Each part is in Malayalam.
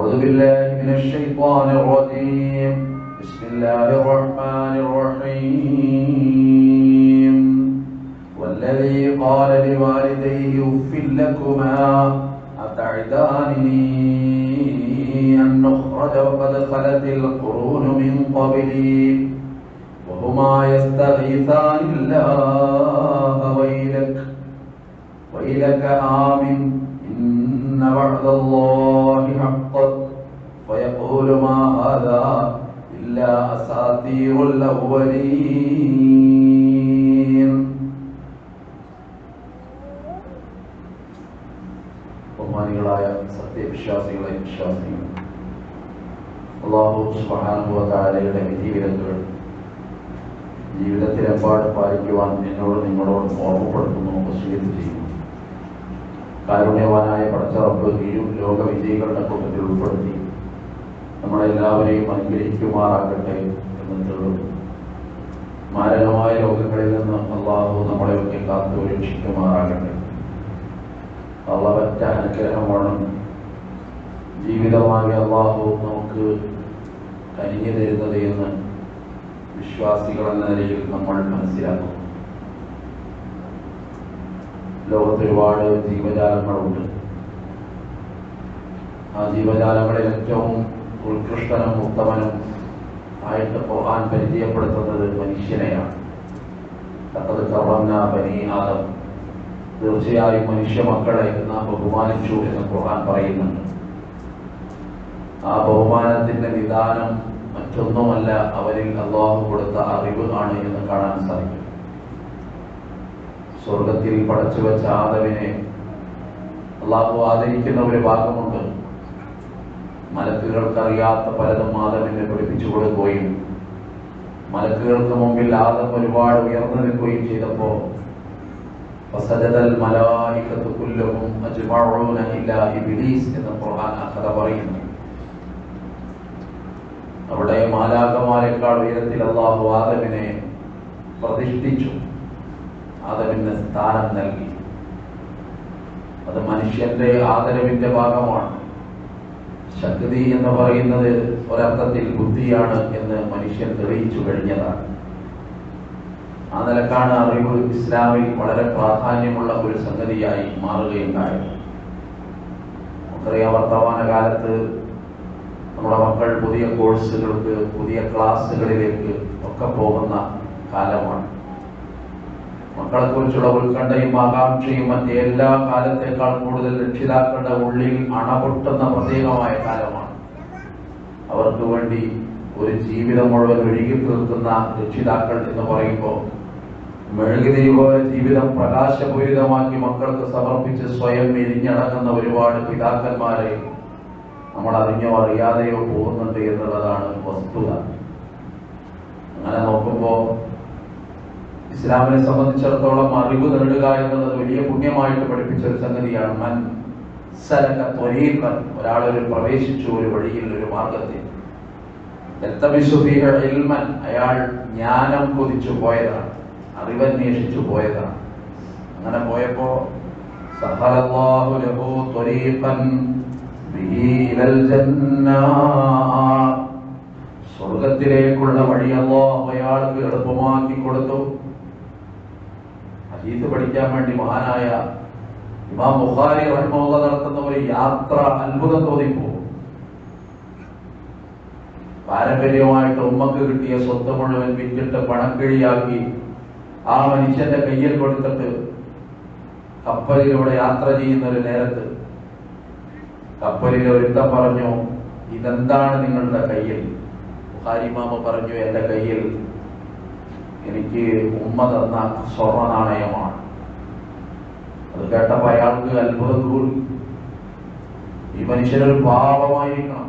أعوذ بالله من الشيطان الرجيم بسم الله الرحمن الرحيم والذي قال لوالديه أف لكما أتعدانني أن نخرج وقد خلت القرون من قبلي وهما يستغيثان الله ويلك آمن إن وعد الله حق فيقول ما هذا إلا أساطير الأولين. ബഹുമാനികളായ സത്യവിശ്വാസികളെ വിശ്വാസികൾ, അല്ലാഹു സുബ്ഹാനഹു വ തആലയുടെ വിധിവിലക്കുകൾ ജീവിതത്തിലെമ്പാടും പാലിക്കുവാൻ എന്നോട് നിങ്ങളോട് ഓർമ്മപ്പെടുത്തുന്നു, വസിയത്ത് ചെയ്യുന്നു. കാരുണ്യവാനായ പടച്ച റബ്ബ് ഈ ലോകവിജയികളുടെ കൂട്ടത്തിൽ ഉൾപ്പെടുത്തി നമ്മളെല്ലാവരെയും അനുഗ്രഹിക്കുമാറാകട്ടെ എന്ന് തേടുന്നു. മാരകമായ രോഗങ്ങളിൽ നിന്ന് അല്ലാഹു നമ്മളെയൊക്കെ കാത്തു രക്ഷിക്കുമാറാകട്ടെ. അള്ളാഹുവിന്റെ അനുഗ്രഹമാണ് ജീവിതമാകെ അല്ലാഹു നമുക്ക് കനിഞ്ഞു തരുന്നത് എന്ന് വിശ്വാസികൾ എന്ന നിലയിൽ നമ്മൾ മനസ്സിലാക്കുന്നു. ലോകത്ത് ഒരുപാട് ജീവജാലങ്ങളുണ്ട്. ആ ജീവജാലങ്ങളിൽ ഏറ്റവും ഉത്കൃഷ്ടനും ഉത്തമനും ആയിട്ട് ഖുർആൻ പരിചയപ്പെടുത്തുന്നത് മനുഷ്യനെയാണ്. ലഖദ് കറംനാ ബനീ ആദം, തീർച്ചയായും മനുഷ്യ മക്കളെ നാം ബഹുമാനിച്ചു എന്ന് ഖുർആൻ പറയുന്നുണ്ട്. ആ ബഹുമാനത്തിന്റെ നിദാനം മറ്റൊന്നുമല്ല, അവരിൽ അല്ലാഹു കൊടുത്ത അറിവ് ആണ് എന്ന് കാണാൻ സാധിക്കും. സ്വർഗത്തിൽ പടച്ചു വെച്ച ആദമിനെ അല്ലാഹു ആദരിക്കുന്ന ഒരു ഭാഗമുണ്ട്. മലക്കുകൾക്കറിയാത്ത പലതും ആദമിനെ പഠിപ്പിച്ചു കൊടുക്കുകയും മലക്കുകൾക്ക് മുമ്പിൽ ആദം ഒരുപാട് ഉയർന്നു നിൽക്കുകയും ചെയ്തപ്പോ ഫസജദൽ മലായികതു കുല്ലുഹും അജ്മഊന ഇല്ലാ ഇബ്ലീസ് എന്ന് ഖുർആൻ അഖദ പറയുന്നു. അവിടെ മാലാഖമാരെക്കാൾ ഉയരത്തിൽ അല്ലാഹു ആദമിനെ പ്രതിഷ്ഠിച്ചു, ആദമിന് സ്ഥാനം നൽകി. അത് മനുഷ്യന്റെ ആദരവിന്റെ ഭാഗമാണ്. ശക്തി എന്ന് പറയുന്നത് ഒരർത്ഥത്തിൽ ബുദ്ധിയാണ് എന്ന് മനുഷ്യൻ തെളിയിച്ചു കഴിഞ്ഞതാണ്. ആ നിലക്കാണ് അറിവ് ഇസ്ലാമിൽ വളരെ പ്രാധാന്യമുള്ള ഒരു സംഗതിയായി മാറുകയുണ്ടായത്. നമുക്കറിയാം, വർത്തമാന കാലത്ത് നമ്മുടെ മക്കൾ പുതിയ കോഴ്സുകൾക്ക്, പുതിയ ക്ലാസ്സുകളിലേക്ക് ഒക്കെ പോകുന്ന കാലമാണ്. മക്കളെ കുറിച്ചുള്ള ഉത്കണ്ഠയും ആകാംക്ഷയും മറ്റെല്ലാ കാലത്തേക്കാൾ കൂടുതൽ രക്ഷിതാക്കളുടെ ഉള്ളിൽ അണപൊട്ടുന്ന പ്രത്യേകമായ കാലമാണ്. അവർക്ക് വേണ്ടി ഒരു ജീവിതം മുഴുവൻ ഒഴുകി തീർക്കുന്ന രക്ഷിതാക്കൾ എന്ന് പറയുമ്പോൾ മെഴുകുതിരി പോലെ ജീവിതം പ്രകാശപൂരിതമാക്കി മക്കൾക്ക് സമർപ്പിച്ച് സ്വയം എരിഞ്ഞടങ്ങുന്ന ഒരുപാട് പിതാക്കന്മാരെ നമ്മൾ അറിഞ്ഞോ അറിയാതെയോ പോകുന്നുണ്ട് എന്നുള്ളതാണ് വസ്തുത. അങ്ങനെ നോക്കുമ്പോൾ ഇസ്ലാമിനെ സംബന്ധിച്ചിടത്തോളം അറിവ് നേടുക എന്നുള്ളത് വലിയ പുണ്യമായിട്ട് പഠിപ്പിച്ച ഒരു സംഗതിയാണ്. മൻ സലക ത്വരീഖൻ, ഒരാളൊരു പ്രവേശിച്ചു ഒരു വഴിയിൽ, ഒരു മാർഗത്തിൽ, യൽതമിസു ഫീഹി ഇൽമൻ, അയാൾ ജ്ഞാനം കൊതിച്ചു പോയതാണ്, അറിവന്വേഷിച്ചു പോയതാണ്. അങ്ങനെ പോയപ്പോ സഹലല്ലാഹു ലഹു ത്വരീഖൻ ബിഹി ഇലൽ ജന്ന, സ്വർഗത്തിലേക്കുള്ള വഴി അല്ലാഹു അയാൾക്ക് എളുപ്പമാക്കി കൊടുത്തു. ഹദീസ് പഠിക്കാൻ വേണ്ടി മഹാനായ ഇമാം ബുഖാരി റഹിമഹുല്ലാഹ് നടത്തുന്ന ഒരു യാത്ര അത്ഭുതം തോന്നിപ്പോ. പാരമ്പര്യമായിട്ട് ഉമ്മക്ക് കിട്ടിയ സ്വത്ത് മുഴുവൻ വിറ്റിട്ട് പണക്കിഴിയാക്കി ആ മനുഷ്യന്റെ കയ്യിൽ കൊടുത്തിട്ട് കപ്പലിലൂടെ യാത്ര ചെയ്യുന്ന ഒരു നേരത്ത് കപ്പലിൽ ഒരുത്തം പറഞ്ഞു, ഇതെന്താണ് നിങ്ങളുടെ കയ്യിൽ? ബുഖാരി ഇമാമ പറഞ്ഞു, എന്റെ കയ്യിൽ എനിക്ക് ഉമ്മ തന്ന സ്വർണ്ണ നാണയമാണ്. അത് കേട്ടപ്പോ അയാൾക്ക് അത്ഭുതം കൂടി. ഈ മനുഷ്യനൊരു പാപമായിരിക്കണം,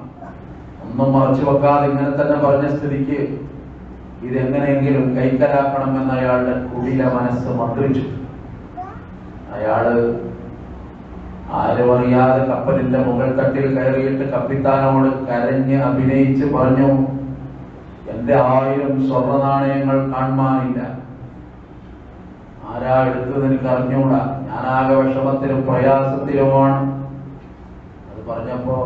ഒന്നും മറച്ചു വെക്കാതെ ഇങ്ങനെ തന്നെ പറഞ്ഞ സ്ഥിതിക്ക് ഇതെങ്ങനെയെങ്കിലും കൈക്കലാക്കണമെന്ന് അയാളുടെ കുടില മനസ്സ് മന്ത്രിച്ചു. അയാള് ആരും അറിയാതെ കപ്പലിന്റെ മുകൾ തട്ടിൽ കയറിയിട്ട് കപ്പിത്താനോട് കരഞ്ഞ് അഭിനയിച്ച് പറഞ്ഞു, എന്റെ 1000 സ്വർണ്ണ നാണയങ്ങൾ കാണാനില്ല, ആരാ എടുത്തത് എനിക്ക് അറിഞ്ഞൂടാ, ഞാനാകെ വിഷമത്തിലും പ്രയാസത്തിലുമാണ്. അത് പറഞ്ഞപ്പോ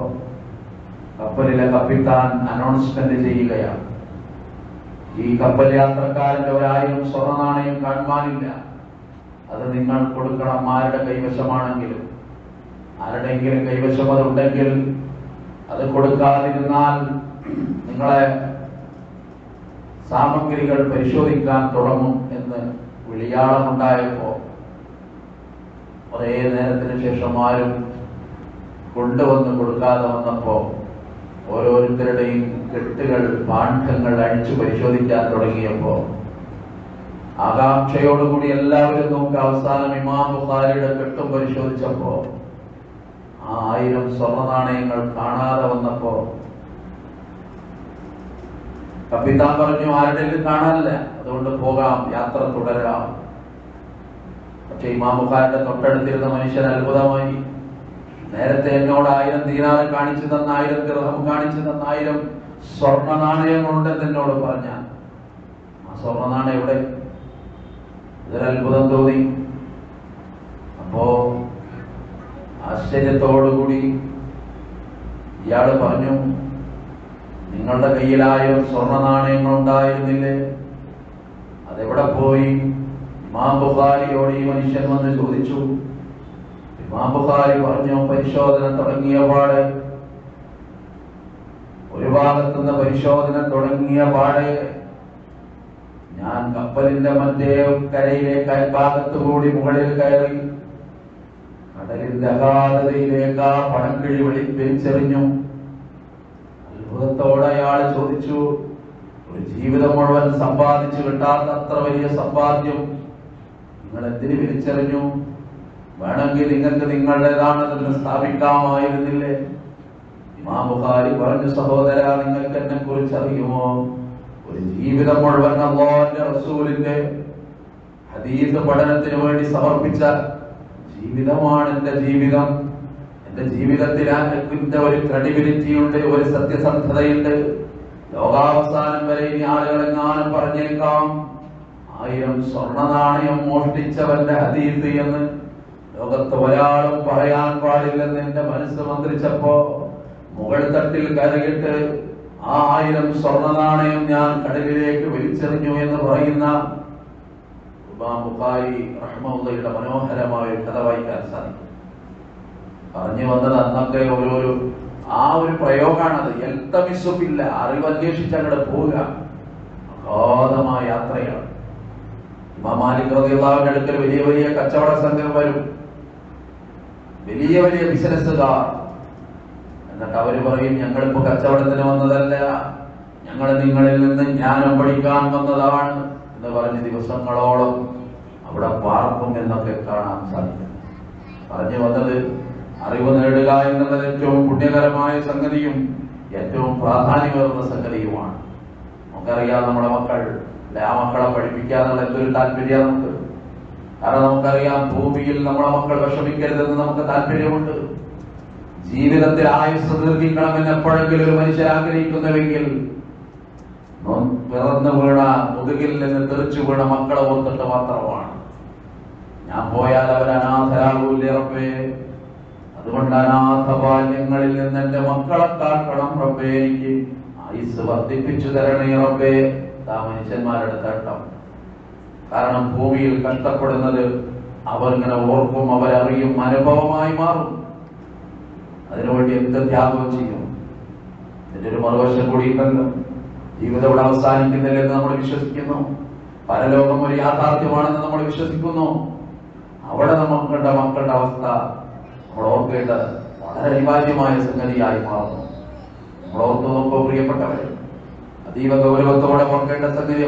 കപ്പലിലെ കപ്പിത്താൻ അനൗൺസ്മെന്റ് ചെയ്യുകയാണ്, ഈ കപ്പൽ യാത്രക്കാരന്റെ 1000 സ്വർണ്ണ നാണയം കാണുവാനില്ല, അത് നിങ്ങൾ കൊടുക്കണം. ആരുടെ കൈവശമാണെങ്കിലും, ആരുടെയെങ്കിലും കൈവശം അതുണ്ടെങ്കിൽ അത് കൊടുക്കാതിരുന്നാൽ നിങ്ങളെ സാമഗ്രികൾ പരിശോധിക്കാൻ തുടങ്ങും എന്ന് വിളിയാളമുണ്ടായപ്പോ കുറേ നേരത്തിന് ശേഷം ആരും കൊണ്ടുവന്ന് കൊടുക്കാതെ വന്നപ്പോ ഓരോരുത്തരുടെയും കെട്ടുകൾ, പാണ്ഡങ്ങൾ അഴിച്ചു പരിശോധിക്കാൻ തുടങ്ങിയപ്പോ ആകാംക്ഷയോടുകൂടി എല്ലാവരും നോക്കി അവസാനം ഇമാം ബുഖാരിയുടെ കെട്ടും പരിശോധിച്ചപ്പോ 1000 സ്വർണ്ണ നാണയങ്ങൾ കാണാതെ വന്നപ്പോ കപ്പിത്താൻ പറഞ്ഞു, ആരുടെയും കാണാനില്ല, അതുകൊണ്ട് പോകാം, യാത്ര തുടരാം. പക്ഷെ ഇമാം ബുഖാരിയുടെ തൊട്ടടുത്തിരുന്ന മനുഷ്യൻ അത്ഭുതമായി. നേരത്തെ എന്നോട് 1000 ദീനാർ കാണിച്ചു തന്ന, 1000 ദിർഹം കാണിച്ചു തന്ന, 1000 സ്വർണ്ണ നാണയങ്ങളുണ്ടെന്ന് എന്നോട് പറഞ്ഞ ആ സ്വർണ്ണ നാണയം എവിടെ? ഇതൊരു അത്ഭുതം തോന്നി. അപ്പോ ആശ്ചര്യത്തോടുകൂടി ഇയാള് പറഞ്ഞു, നിങ്ങളുടെ കയ്യിൽ 1000 സ്വർണ്ണ നാണയങ്ങൾ ഉണ്ടായിരുന്നില്ലേ, അതെവിടെ പോയി? ഇമാം ബുഖാരിയോട് ഈ മനുഷ്യൻ വന്ന് ചോദിച്ചു. ഇമാം ബുഖാരി പറഞ്ഞു, പരിശോധന തുടങ്ങിയ പാടെ, ഒരു ഭാഗത്തുനിന്ന് പരിശോധന തുടങ്ങിയ പാടെ ഞാൻ കപ്പലിന്റെ മറ്റേ കരയിലേക്ക് അയൽഭാഗത്തുകൂടി മുകളിൽ കയറി കടലിന്റെ അഗാധതയിലേക്ക് ആ പടംകിഴി വലിച്ചെറിഞ്ഞു. അത്ഭുതത്തോടെ അയാൾ ചോദിച്ചു, ഒരു ജീവിതം മുഴുവൻ സമ്പാദിച്ചു കിട്ടാത്ത അത്ര വലിയ സമ്പാദ്യം നിങ്ങൾ എന്തിനു വലിച്ചെറിഞ്ഞു? വേണമെങ്കിൽ നിങ്ങൾക്ക് നിങ്ങളുടേതാണെന്ന് സ്ഥാപിക്കാമായിരുന്നില്ലേ? ഇമാം ബുഖാരി പറഞ്ഞു, സഹോദര, നിങ്ങൾക്ക് എന്നെ കുറിച്ച് അറിയുമോ? ഒരു ജീവിതം മുഴുവൻ അല്ലാഹുവിന്റെ റസൂലിന്റെ ഹദീസ് പഠനത്തിന് വേണ്ടി സമർപ്പിച്ച ജീവിതമാണ് എന്റെ ജീവിതം. എന്റെ ജീവിതത്തിൽ എന്റെ ഒരു ക്രെഡിബിലിറ്റി ഉണ്ട്, ഒരു സത്യസന്ധതയുണ്ട്. ലോകാവസാനം വരെ ഇനി ആളുകളെങ്ങാനും പറഞ്ഞേക്കാം 1000 സ്വർണ്ണ നാണയം മോഷ്ടിച്ചവന്റെ ഹദീസ് എന്ന് ലോകത്ത് ഒരാളും പറയാൻ പാടില്ലെന്ന് എന്റെ മനസ്സ് മന്ത്രിച്ചപ്പോ മുകൾ തട്ടിൽ കയറിയിട്ട് ആ 1000 സ്വർണ്ണ നാണയം ഞാൻ കടലിലേക്ക് വലിച്ചെറിഞ്ഞു എന്ന് പറയുന്ന ഇമാം ബുഖാരി റഹ്മത്തുള്ളാഹിയുടെ മനോഹരമായ ഒരു കഥ വായിക്കാൻ സാധിക്കും. പറഞ്ഞു വന്നത് അന്നൊക്കെ ആ ഒരു പ്രയോഗമാണത്. എൽത്തമിസുമില്ല, അറിവ് അന്വേഷിച്ച് അങ്ങോട്ട് പോവുക, അഗാധമായ യാത്രയാണ്. ഇമാം മാലിക് റളിയല്ലാഹുവിന്റെ അടുക്കൽ വലിയ വലിയ കച്ചവട സംഘം വരും, വലിയ വലിയ ബിസിനസ്സുകാർ. എന്നിട്ട് അവര് പറയും, ഞങ്ങളിപ്പോ കച്ചവടത്തിന് വന്നതല്ല, ഞങ്ങൾ നിങ്ങളിൽ നിന്ന് ജ്ഞാനം പഠിക്കാൻ വന്നതാണ് എന്ന് പറഞ്ഞ് ദിവസങ്ങളോളം അവിടെ പാർക്കും എന്നൊക്കെ കാണാൻ സാധിക്കും. പറഞ്ഞു വന്നത് അറിവ് നേടുക എന്നുള്ളത് ഏറ്റവും പുണ്യകരമായ സംഗതിയും ഏറ്റവും പ്രാധാന്യമേറുന്ന സംഗതിയുമാണ്. നമുക്കറിയാം, നമ്മുടെ മക്കൾ, ആ മക്കളെ പഠിപ്പിക്കാന്നുള്ള എന്തൊരു താല്പര്യം നമുക്ക്. കാരണം നമുക്കറിയാം, ഭൂമിയിൽ നമ്മുടെ മക്കൾ വിഷമിക്കരുതെന്ന് നമുക്ക് താല്പര്യമുണ്ട്. ജീവിതത്തിൽ ആയുസ് ദീർഘിക്കണമെന്ന് എപ്പോഴെങ്കിലും ഒരു മനുഷ്യർ ആഗ്രഹിക്കുന്നുവെങ്കിൽ പിറന്നു വീണ, മുതുകിൽ നിന്ന് തെറിച്ചു വീണ മക്കളെ ഓർത്തിട്ട് മാത്രമാണ്. ഞാൻ പോയാൽ അവർ അനാഥരാകൂലേ റബ്ബേ, അതുകൊണ്ട് അനാഥ ബാല്യങ്ങളിൽ നിന്ന് എന്റെ മക്കളെ കാക്കണം റബ്ബേ, എനിക്ക് ആയുസ് വർദ്ധിപ്പിച്ചു തരണേ റബ്ബേ. ആ മനുഷ്യന്മാരുടെ തട്ടം. കാരണം ഭൂമിയിൽ കഷ്ടപ്പെടുന്നത് അവരിങ്ങനെ ഓർക്കും, അവരറിയും, അനുഭവമായി മാറും. അതിനുവേണ്ടി എന്ത് ത്യാഗവും ചെയ്യും. ഇതിന്റെ ഒരു മറുവശം കൂടിയുണ്ടല്ലോ, ജീവിതം ഇവിടെ അവസാനിക്കുന്നില്ലെന്ന് നമ്മൾ വിശ്വസിക്കുന്നു. പരലോകം ഒരു യാഥാർത്ഥ്യമാണെന്ന് നമ്മൾ വിശ്വസിക്കുന്നു. അവിടെ മക്കളുടെ അവസ്ഥ നമ്മൾ ഓർക്കേണ്ട വളരെ അനിവാര്യമായ സംഗതിയായി മാറുന്നു. നമ്മൾ ഓർത്തു നോക്കുമ്പോൾ പ്രിയപ്പെട്ടവരെ, അതീവ ഗൗരവത്തോടെ ഓർക്കേണ്ട സംഗതി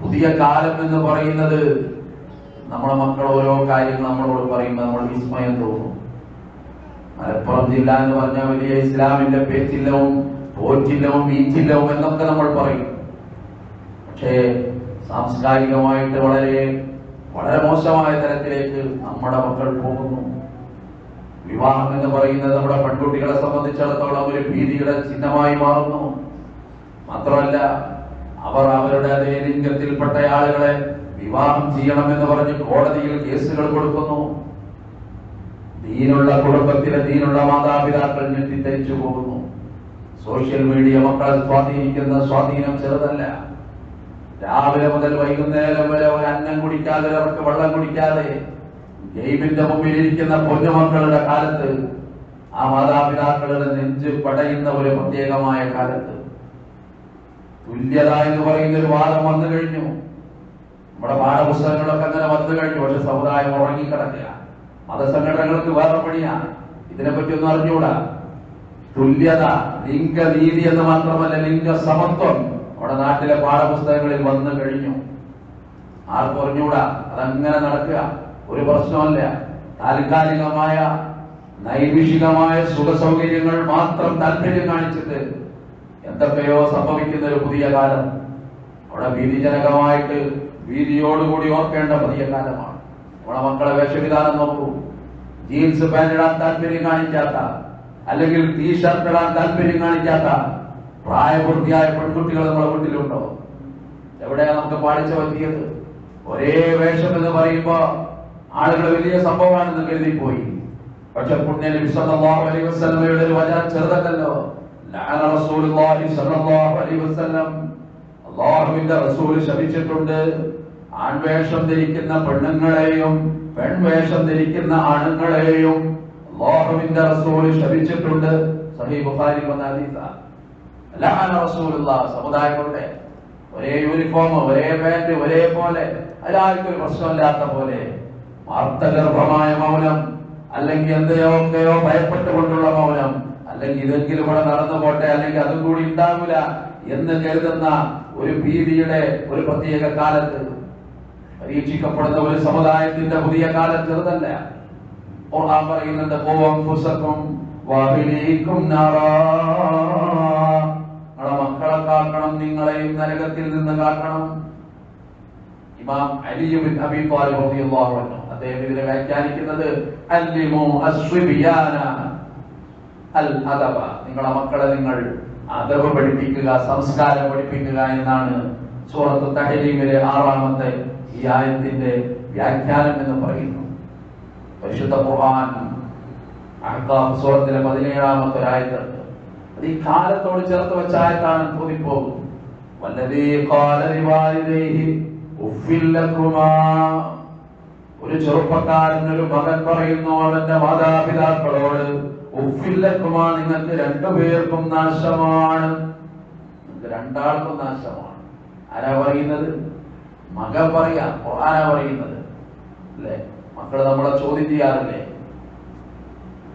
പുതിയ കാലം എന്ന് പറയുന്നത്. നമ്മളെ മക്കൾ ഓരോ കാര്യങ്ങൾ നമ്മളോട് പറയുമ്പോൾ നമ്മൾ വിസ്മയം തോന്നും. മലപ്പുറം ജില്ല എന്ന് പറഞ്ഞാൽ വലിയ ഇസ്ലാമിന്റെ പേച്ചില്ലവും പോറ്റില്ലവും ബീച്ചില്ലവും എന്നൊക്കെ നമ്മൾ പറയും. പക്ഷേ സാംസ്കാരികമായിട്ട് വളരെ വളരെ മോശമായ തരത്തിലേക്ക് നമ്മുടെ മക്കൾ പോകുന്നു. വിവാഹം എന്ന് പറയുന്നത് നമ്മുടെ പെൺകുട്ടികളെ സംബന്ധിച്ചിടത്തോളം ഒരു ഭീതിയുടെ ചിഹ്നമായി മാറുന്നു. മാത്രമല്ല, അവർ അവരുടെ അതേ ലിംഗത്തിൽപ്പെട്ട ആളുകളെ വിവാഹം ചെയ്യണമെന്ന് പറഞ്ഞ് കോടതിയിൽ കേസുകൾ കൊടുക്കുന്നു. ദീനുള്ള കുടുംബത്തിലെ ദീനുള്ള മാതാപിതാക്കൾ ഞെട്ടിത്തരിച്ചു പോകുന്നു. സോഷ്യൽ മീഡിയ മക്കളെ സ്വാധീനിക്കുന്ന സ്വാധീനം ചെറുതല്ല. രാവിലെ മുതൽ വൈകുന്നേരം വരെ ഒരു അന്നം കുടിക്കാതെ അവർക്ക് വെള്ളം കുടിക്കാതെ ഗെയിമിന്റെ മുമ്പിൽ ഇരിക്കുന്ന പൊന്നുമക്കളുടെ കാലത്ത്, ആ മാതാപിതാക്കളുടെ നെഞ്ച് പടയുന്ന ഒരു പ്രത്യേകമായ കാലത്ത് തുല്യത എന്ന് പറയുന്ന ഒരു വാദം വന്നു കഴിഞ്ഞു. നമ്മുടെ പാഠപുസ്തകങ്ങളൊക്കെ അങ്ങനെ വന്നു കഴിഞ്ഞു. പക്ഷെ സമുദായം ഉറങ്ങിക്കിടക്കുക. മതസംഘടനകൾക്ക് വേറെ പണിയാണ്. ഇതിനെപ്പറ്റി ഒന്നും അറിഞ്ഞുകൂടാ. തുല്യത, ലിംഗനീതി എന്ന് മാത്രമല്ല ലിംഗ സമത്വം നമ്മുടെ നാട്ടിലെ പാഠപുസ്തകങ്ങളിൽ വന്നു കഴിഞ്ഞു. ആർക്കും അറിഞ്ഞുകൂടാ. അതങ്ങനെ നടക്കുക. ഒരു പ്രശ്നമല്ല. താൽക്കാലികമായ നൈമിഷികമായ സുഖ സൗകര്യങ്ങൾ മാത്രം താല്പര്യം കാണിച്ചിട്ട് എന്തൊക്കെയോ സംഭവിക്കുന്ന ഒരു പുതിയ കാലം. അവിടെ ഭീതിജനകമായിട്ട് ഭീതിയോടുകൂടി ഓർക്കേണ്ട പുതിയ കാലമാണ്. നമ്മുടെ മക്കളെ വേഷവിധാനം നോക്കൂ. ജീൻസ് പാന്റ് ഇടാൻ താല്പര്യം കാണിക്കാത്ത, അല്ലെങ്കിൽ ടീഷർട്ട് ഇടാൻ താല്പര്യം കാണിക്കാത്ത പ്രായപൂർത്തിയായ പെൺകുട്ടികൾ നമ്മുടെ വീട്ടിലുണ്ടോ? എവിടെയാ നമുക്ക് പാടിച്ച പറ്റിയത്? ഒരേ വേഷം എന്ന് പറയുമ്പോ ആളുകൾ വലിയ സംഭവമാണെന്ന് കരുതിപ്പോയി. പക്ഷെ പുണ്യ നബി സല്ലല്ലാഹു അലൈഹി വസല്ലമയുടെ ഒരു വചനം ചെറുതല്ലോ. ലഅന റസൂലുള്ളാഹി സല്ലല്ലാഹു അലൈഹി വസല്ലം, അല്ലാഹുവിന്റെ റസൂൽ ശപിച്ചിട്ടുണ്ട് ആൺവേഷം ധരിക്കുന്ന പെണ്ണുങ്ങളെയും പെൺവേഷം ധരിക്കുന്ന ആണുങ്ങളെയും. അല്ലാഹുവിന്റെ റസൂൽ ശപിച്ചിട്ടുണ്ട്. സഹീഹ് ബുഖാരി വന്ന ഹദീസാണ്. ലഅന റസൂലുള്ളാഹ്. സമുദായങ്ങളുടെ ഒരേ യൂണിഫോം, ഒരേ പാന്റ്, ഒരേപോലെ, എല്ലാവർക്കും ഒരു പ്രശ്നമില്ലാത്ത പോലെ വാർത്തഗർഭമായ മൗനം, അല്ലെങ്കിൽ എന്തെയൊക്കെയോ ഭയപ്പെട്ടുകൊണ്ടുള്ള മൗനം, അല്ലെങ്കിൽ ഇതെങ്കിലും ഇവിടെ നടന്നു പോട്ടെ, അല്ലെങ്കിൽ അതും കൂടി ഉണ്ടാവില്ല എന്ന് കരുതുന്ന ഒരു ഭീതിയുടെ ഒരു പ്രത്യേക കാലത്ത് പരീക്ഷിക്കപ്പെടുന്ന ഒരു സമുദായത്തിന്റെ പുതിയ കാലം ചെറുതല്ല. ഖുർആൻ പറയുന്നുണ്ട്, നിങ്ങളെ മക്കളെ കാക്കണം, നിങ്ങളെയും നരകത്തിൽ നിന്ന് കാക്കണം. ഇമാം അലി ഇബ്നു അബീ ത്വാലിബ് റളിയല്ലാഹു അൻഹു അദ്ദേഹം ഇതിനെ വ്യാഖ്യാനിക്കുന്നത് അല്ലിമു അസ്വിബിയാന അൽ അദബ, നിങ്ങളെ മക്കളെ നിങ്ങൾ അദബ് പഠിപ്പിക്കുക, സംസ്കാരം പഠിപ്പിക്കുക എന്നാണ് സൂറത്ത് തഹ്രീമിലെ 6ാമത്തെ ഈ ആയത്തിന്റെ വ്യാഖ്യാനം എന്ന് പറയുന്നു. പരിശുദ്ധ ഖുർആൻ അഹ്ഖാഫ് സൂറത്തിലെ 17ാമത്തെ ആയത്തുണ്ട്. അത് ഈ കാലത്തോട് ചേർത്ത് വെച്ച ആയത്താണ്. തോന്നിപ്പോകും. വല്ലദീ ഖാല ലിവാലിദൈഹി ഉഫ്ഫിൽ ലകുമാ. ഒരു ചെറുപ്പക്കാരൻ, ഒരു മകൻ പറയുന്നു അവന്റെ മാതാപിതാക്കളോട്, ഉഫ്ഫിൽ ലകുമാ, നിങ്ങൾക്ക് രണ്ടുപേർക്കും നാശമാണ്, നിങ്ങൾക്ക് രണ്ടാൾക്കും നാശമാണ്. ആരാ പറയുന്നത്? മകൻ പറയാ, ഖുർആനാ പറയുന്നത് അല്ലേ? മക്കള് നമ്മളെ ചോദ്യം ചെയ്യാറില്ലേ?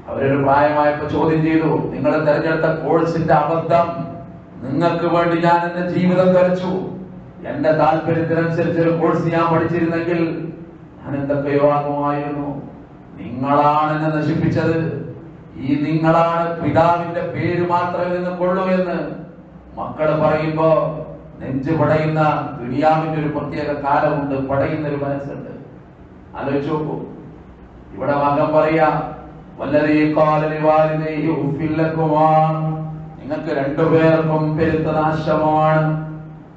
അവരൊരു പ്രായമായപ്പോ ചോദ്യം ചെയ്തു, നിങ്ങൾ തെരഞ്ഞെടുത്ത കോഴ്സിന്റെ അബദ്ധം, നിങ്ങൾക്ക് വേണ്ടി ഞാൻ എന്റെ ജീവിതം ധരിച്ചു, എന്റെ താല്പര്യത്തിനനുസരിച്ച് ഒരു കോഴ്സ് ഞാൻ പഠിച്ചിരുന്നെങ്കിൽ ഞാൻ എന്തൊക്കെയോ ആകുമായിരുന്നു. നിങ്ങളാണ് എന്നെ നശിപ്പിച്ചത്. ഈ നിങ്ങളാണ്, പിതാവിന്റെ പേര് മാത്രമേ നിങ്ങൾക്കുള്ളൂ എന്ന് മക്കള് പറയുമ്പോ നെഞ്ച് പടയുന്ന, ദുനിയാവിന്റെ ഒരു പ്രത്യേക കാലമുണ്ട്, പടയുന്ന ഒരു മനസ്സുണ്ട്. ആലോചിച്ച് നോക്കൂ. ഇവിടെ മകൻ പറയാ, വല്ലദീ ഖാല ലിവാലിദൈഹി ഉഫ്ഫിൽ ലകുമാ, നിങ്ങൾക്ക് രണ്ടുപേർക്കും പെരുത്ത നാശമാണ്.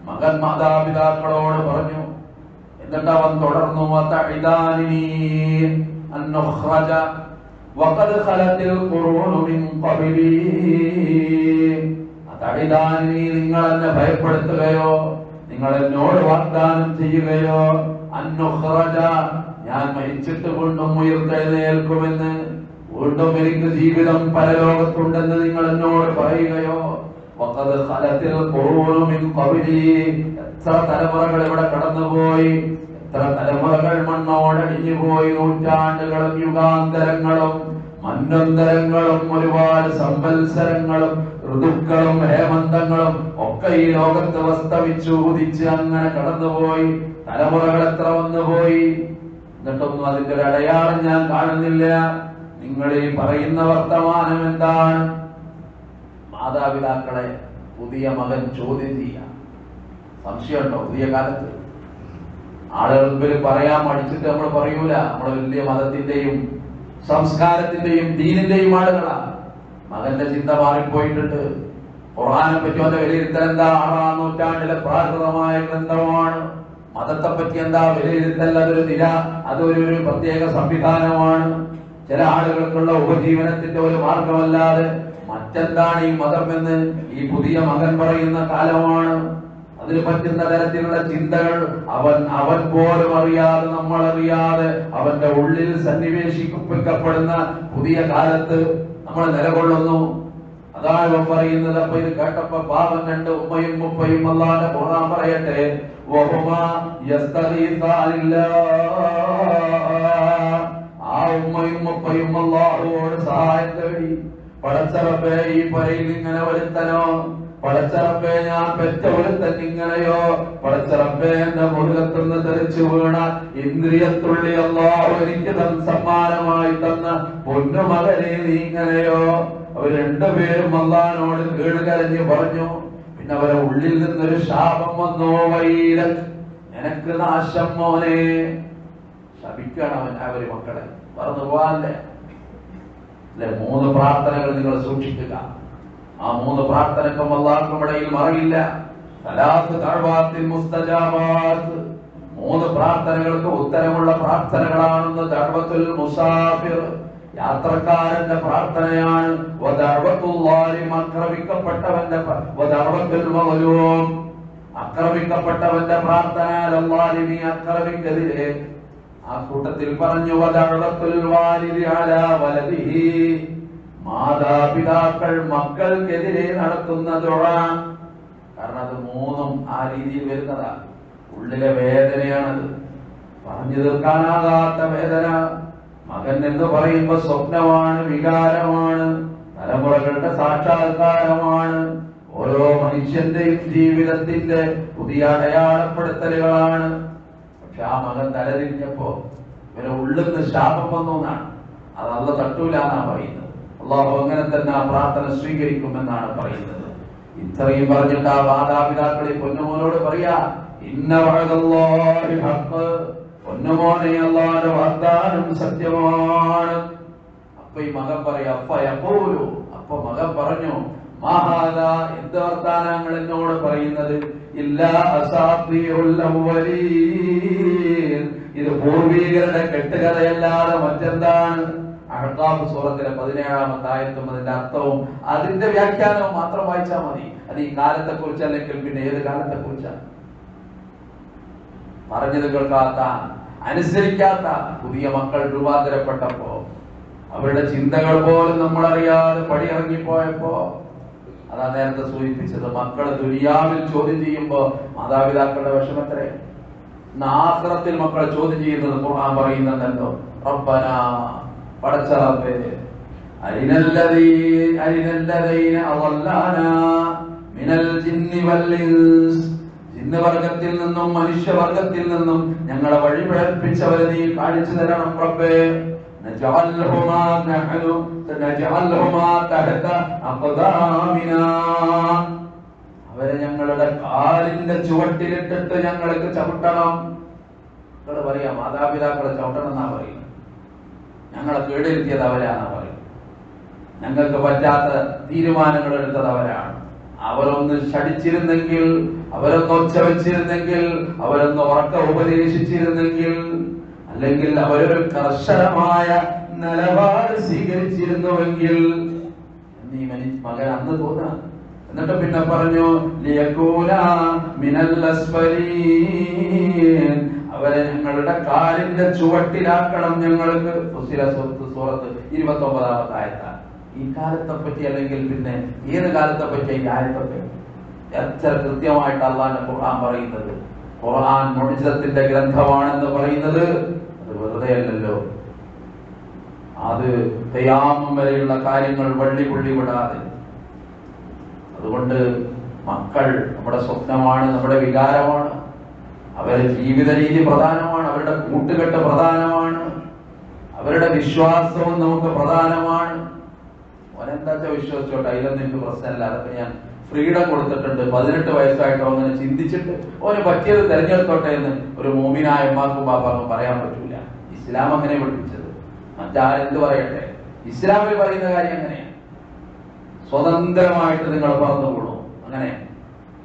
മകൻ മാതാപിതാക്കളോട് പറഞ്ഞു. എന്നിട്ട് അവൻ തുടർന്നു, വതഇദാനി അൻ നുഖ്റജ വഖദ് ഖലത്തിൽ ഖുറൂനു മിൻ ഖബ്ലി. അതഇദാനി, നിങ്ങൾ എന്നെ ഭയപ്പെടുത്തുകയോ, നിങ്ങൾ എന്നോട് വാഗ്ദാനം ചെയ്യുകയോ, അൻ നുഖ്റജ, ഞാൻ മരിച്ചിട്ട് വീണ്ടും ഉയർത്തെഴുന്നേൽക്കുമെന്ന്, വീണ്ടും എനിക്ക് ജീവിതം പരലോകത്തുണ്ടെന്ന് നിങ്ങൾ എന്നോട് പറയുകയോ. വഖദ് ഖലത്തിൽ ഖുറൂനു മിൻ ഖബ്ലി, എത്ര തലമുറകൾ ഇവിടെ കടന്നുപോയി, എത്ര തലമുറകൾ മണ്ണോടടിഞ്ഞു പോയി, നൂറ്റാണ്ടുകളും യുഗാന്തരങ്ങളും മന്വന്തരങ്ങളും ഒരുപാട് സംവത്സരങ്ങളും ഋതുക്കളും ഹേമന്തങ്ങളും ഒക്കെ ഈ ലോകത്ത് വസ്തവിച്ചു ഉദിച്ച് അങ്ങനെ കടന്നുപോയി. തലമുറകൾ എത്ര വന്നുപോയി, എന്നിട്ടൊന്നും അതിന്റെ ഒരു അടയാളം ഞാൻ കാണുന്നില്ല. നിങ്ങൾ ഈ പറയുന്ന വർത്തമാനം എന്താണ്? മാതാപിതാക്കളെ പുതിയ മകൻ ചോദ്യം ചെയ്യാം. സംശയമുണ്ടോ? പുതിയ കാലത്ത് ആളുകൾ മുമ്പിൽ പറയാൻ മടിച്ചിട്ട് നമ്മൾ പറയൂല. നമ്മളെ വലിയ മതത്തിന്റെയും സംസ്കാരത്തിന്റെയും ദീനിന്റെയും ആളുകളാ. മകന്റെ ചിന്ത മാറിപ്പോയിട്ടുണ്ട്. ഖുർആനെ പറ്റി അവന്റെ വിലയിരുത്തൽ എന്താ? 6ാം നൂറ്റാണ്ടിലെ പ്രാകൃതമായ ഗ്രന്ഥമാണ്. മതത്തെ പറ്റി എന്താ വിലയിരുത്തൽ? അതൊരു നിര, അതൊരു പ്രത്യേക സംവിധാനമാണ്. ചില ആളുകൾക്കുള്ള ഉപജീവനത്തിന്റെ ഒരു മാർഗമല്ലാതെ മറ്റെന്താണ് ഈ മതം എന്ന് ഈ പുതിയ മകൻ പറയുന്ന കാലമാണ്. അതിന് പറ്റുന്ന തരത്തിലുള്ള ചിന്തകൾ അവൻ പോലും അറിയാതെ, നമ്മൾ അറിയാതെ അവന്റെ ഉള്ളിൽ സന്നിവേശിക്കപ്പെടുന്ന പുതിയ കാലത്ത് നമ്മൾ നിലകൊള്ളുന്നു. അതാണ് ഇവൻ പറയുന്നത്. അപ്പൊ ഇത് കേട്ടപ്പോ പാവം രണ്ട് ഉമ്മയും ഉപ്പയും അല്ലാഹുവിന്റെ ഖുർആൻ പറയട്ടെ, ആ ഉമ്മയും ഉപ്പയും അല്ലാഹുവോട് സഹായം തേടി, പടച്ചറബേ ഈ പുരയിൽ ഇങ്ങനെ ഒരുത്തനോ, പടച്ചറബേ ഞാൻ പെറ്റ ഒരുത്തൻ ഇങ്ങനെയോ, പടച്ചറബേ എന്റെ മുഖത്തുനിന്ന് തെറിച്ചു വീണ ഇന്ദ്രിയത്തുള്ളി അല്ലാഹു എനിക്ക് സമ്മാനമായി തന്ന പൊന്നുമകനെ നീ ഇങ്ങനെയോ. അവർ രണ്ടുപേരും അല്ലാഹുവിനോട് കീഴുകരഞ്ഞു പറഞ്ഞു. പിന്നെ അവരെ ഉള്ളിൽ നിന്നൊരു ശാപം വന്നു, വൈല നിനക്ക് നാശം മോനെ. ശപിക്കണം അവര് മക്കളെ, മറന്നു പോവാല്ലേ. അല്ലെ, 3 പ്രാർത്ഥനകൾ നിങ്ങൾ സൂക്ഷിക്കുക. ആ 3 പ്രാർത്ഥനക്കും അല്ലാഹുവിന്റെ ഇടയിൽ മറയില്ല. 3 പ്രാർത്ഥനകൾക്ക് ഉത്തരമുള്ള പ്രാർത്ഥനകളാണെന്ന് ദഅവത്തുൽ മുസാഫിർ, യാത്രക്കാരന്റെ പ്രാർത്ഥനയാണ്. ആക്രമിക്കപ്പെട്ടവന്റെ പ്രാർത്ഥന, അക്രമിക്കെതിരെ. ആ കൂട്ടത്തിൽ പറഞ്ഞു മാതാപിതാക്കൾ മക്കൾക്കെതിരെ നടത്തുന്ന ദുആ. കാരണം അത് 3ഉം ആ രീതിയിൽ വരുന്നതാ. ഉള്ളിലെ വേദനയാണത്, പറഞ്ഞു തീർക്കാനാകാത്ത വേദന. മകൻ എന്ന് പറയുമ്പോ സ്വപ്നമാണ്, വികാരമാണ്, തലമുറകളുടെ സാക്ഷാത്കാരമാണ്, ഓരോ മനുഷ്യന്റെയും ജീവിതത്തിന്റെ പുതിയ അടയാളപ്പെടുത്തലുകളാണ്. പക്ഷെ ആ മകൻ തലതിരിഞ്ഞപ്പോ ഇവരെ ഉള്ളിന്ന് ശാപം വന്നു എന്നാണ്. അത് അല്ലാഹു തട്ടൂല എന്നാണ് പറയുന്നത്. അല്ലാഹു അങ്ങനെ തന്നെ ആ പ്രാർത്ഥന സ്വീകരിക്കുമെന്നാണ് പറയുന്നത്. ഇത്രയും പറഞ്ഞിട്ട് ആ മാതാപിതാക്കളെ പൊന്നുമോനോട് പറയാ, ഇന്ന വഅദല്ലാഹി ഹഖ്, പൊന്നുമോനെ അല്ലാഹുവിന്റെ വാഗ്ദാനം സത്യമാണ്. അപ്പൊ ഈ മകൻ പറയാ, അപ്പൊ മകൻ പറഞ്ഞു, മഹാദാ, എന്ത് വർത്താനങ്ങൾ എന്നോട് പറയുന്നത്, ഇല്ലാ അസാത്തീറുൽ അവ്വലീൻ, ഇത് പൂർവീകരുടെ കെട്ടുകഥയല്ലാതെ മറ്റെന്താണ്. അഹ്ഖാഫ് സൂറത്തിലെ 17-ാമത്തെ ആയത്തും അതിന്റെ അർത്ഥവും അതിന്റെ വ്യാഖ്യാനവും മാത്രം വായിച്ചാൽ മതി. അത് ഈ കാലത്തെ കുറിച്ച് അല്ലെങ്കിൽ പിന്നെ ഏത് കാലത്തെ കുറിച്ചാണ്. പറഞ്ഞത് കേൾക്കാത്ത, അനുസരിക്കാത്ത പുതിയ മക്കൾ രൂപാന്തരപ്പെട്ടപ്പോ, അവരുടെ ചിന്തകൾ പോലും നമ്മളറിയാതെ പടിയിറങ്ങിപ്പോയപ്പോ, അതാ നേരത്തെ സൂചിപ്പിച്ചത്, മക്കളെ ദുനിയാവിൽ ചോദ്യം ചെയ്യുമ്പോ മാതാപിതാക്കളുടെ വിഷമത്രേ. ആഖിറത്തിൽ മക്കളെ ചോദ്യം ചെയ്യുന്നത് ഖുർആൻ പറയുന്നുണ്ടല്ലോ, റബ്ബനാ, പടച്ച റബ്ബേ, അരിനല്ലദീന അളല്ലാനാ മിനൽ ജിന്നി വൽ ഇൻസ്, ജിന്നവർഗത്തിൽ നിന്നും മനുഷ്യവർഗത്തിൽ നിന്നും ഞങ്ങളെ വഴിപിഴപ്പിച്ചവരെ നീ കാണിച്ചു തരണം റബ്ബേ. അവരെ ഞങ്ങളുടെ കാലിന്റെ ചുവട്ടിലിട്ടിട്ട് ഞങ്ങൾക്ക് ചവിട്ടണം. പറയാ മാതാപിതാക്കളെ ചവിട്ടണം എന്നാ പറയുന്നത്. ഞങ്ങളെ കേടിരുത്തിയത് അവരാണെന്നാ പറയുന്നത്. ഞങ്ങൾക്ക് പറ്റാത്ത തീരുമാനങ്ങൾ എടുത്തത് അവരാണ്. അവരൊന്ന് ശടിച്ചിരുന്നെങ്കിൽ, അവരൊന്ന് ഒച്ച വെച്ചിരുന്നെങ്കിൽ, അവരൊന്ന് ഉറക്ക ഉപദേശിച്ചിരുന്നെങ്കിൽ, അല്ലെങ്കിൽ അവരൊരു കർശനമായ നിലപാട് സ്വീകരിച്ചിരുന്നുവെങ്കിൽ എന്നീ മകൻ അന്ന് തോന്നാം. എന്നിട്ട് പിന്നെ പറഞ്ഞു, ലിയകൂന മിനൽ അസ്ഫലീൻ, അവരെ ഞങ്ങളുടെ കാലിന്റെ ചുവട്ടിലാക്കണം ഞങ്ങൾക്ക്. സൂറത്ത് 29-ാമത്തെ ആയത്താണ്. ഈ കാലത്തെ പറ്റി അല്ലെങ്കിൽ പിന്നെ ഏത് കാലത്തെ പറ്റി ഈ ആയത്തൊക്കെ എത്ര കൃത്യമായിട്ട് അല്ലാഹുവിന്റെ ഖുർആൻ പറയുന്നത്. ഖുർആൻ മുഅ്ജിസത്തിന്റെ ഗ്രന്ഥമാണെന്ന് പറയുന്നത് അത് വെറുതെ അല്ലല്ലോ. അത് ഖിയാമം വരെയുള്ള കാര്യങ്ങൾ വള്ളിപുള്ളി വിടാതെ. അതുകൊണ്ട് മക്കൾ നമ്മുടെ സ്വപ്നമാണ്, നമ്മുടെ വികാരമാണ്. അവരുടെ ജീവിത രീതി പ്രധാനമാണ്, അവരുടെ കൂട്ടുകെട്ട് പ്രധാനമാണ്, അവരുടെ വിശ്വാസവും നമുക്ക് പ്രധാനമാണ്. അവനെന്താ വിശ്വസിച്ചോട്ടെ, അതിലൊന്നും എനിക്ക് പ്രശ്നമില്ല. അതൊക്കെ ഞാൻ ഫ്രീഡം കൊടുത്തിട്ടുണ്ട്. 18 വയസ്സായിട്ടോ അങ്ങനെ ചിന്തിച്ചിട്ട് ഓന് പറ്റിയത് തെരഞ്ഞെടുത്തോട്ടെ എന്ന് ഒരു മോമിനായ ഉമ്മാക്കും ബാപ്പാക്കും പറയാൻ പറ്റൂല. ഇസ്ലാം അങ്ങനെ പഠിപ്പിച്ചത്. മറ്റാരെന്ത് പറയട്ടെ, ഇസ്ലാമിൽ പറയുന്ന കാര്യം അങ്ങനെയാണ്. സ്വതന്ത്രമായിട്ട് നിങ്ങൾ പറന്നുകൊള്ളൂ. അങ്ങനെ